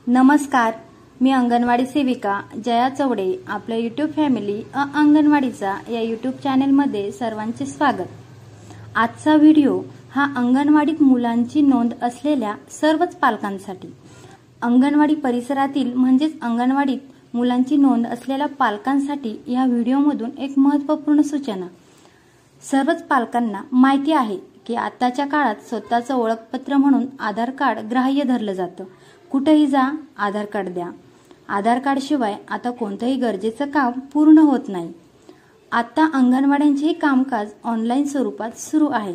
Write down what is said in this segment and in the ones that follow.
नमस्कार, मी अंगणवाडी सेविका जया चौडे आपल्या यूट्यूब फॅमिली अंगणवाडीचा या यूट्यूब चॅनेलमध्ये सर्वांचे स्वागत। आजचा व्हिडिओ हा अंगणवाडीत मुलांची नोंद असलेल्या सर्वच पालकांसाठी, अंगणवाडी परिसरातील म्हणजेच अंगणवाडीत मुलांची नोंद असलेल्या पालकांसाठी या व्हिडिओमधून एक महत्त्वपूर्ण सूचना। सर्वच पालकांना माहिती आहे की आताच्या काळात स्वतःचं ओळखपत्र म्हणून आधार कार्ड ग्राह्य धरलं जातं। कुठेही जा, आधार कार्ड द्या। आधार कार्ड शिवाय आता कोणतंही गरजेचं काम पूर्ण होत नाही। आता अंगणवाड्यांचेही कामकाज ऑनलाईन स्वरूपात सुरू आहे।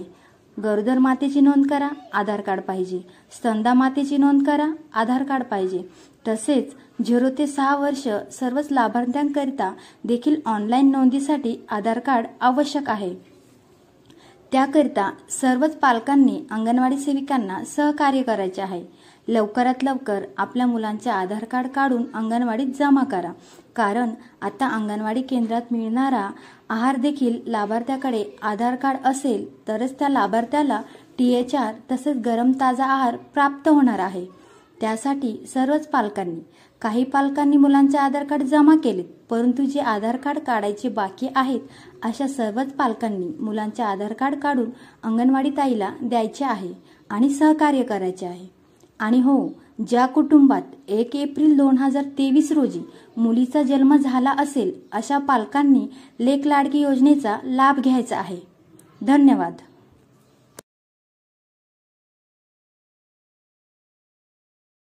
गरोदर मातेची नोंद करा, आधार कार्ड पाहिजे। स्तनदा मातेची नोंद करा, आधार कार्ड पाहिजे। तसेच 0 ते 6 वर्ष सर्वच लाभार्थ्यांकरिता देखील ऑनलाईन नोंदीसाठी आधार कार्ड आवश्यक आहे। त्याकरिता सर्वच पालकांनी अंगणवाडी सेविकांना सहकार्य करायचे आहे। लवकरात लवकर आपल्या मुलांचे आधार कार्ड काढून अंगणवाडीत जमा करा, कारण आता अंगणवाडी केंद्रात मिळणारा आहार देखील लाभार्थ्याकडे आधार कार्ड असेल तरच त्या लाभार्थ्याला THR तसेच गरम ताजा आहार प्राप्त होणार आहे। त्यासाठी सर्वच पालकांनी, काही पालकांनी मुलांचे आधार कार्ड जमा केलेत, परंतु जे आधार कार्ड काढायचे बाकी आहेत अशा सर्वच पालकांनी मुलांचे आधार कार्ड काढून अंगणवाडी ताईला द्यायचे आहे आणि सहकार्य करायचे आहे। आणि हो, ज्या कुटुंबात 1 एप्रिल 2023 रोजी मुलीचा जन्म झाला असेल अशा पालकांनी लेक लाडकी योजनेचा लाभ घ्यायचा आहे। धन्यवाद।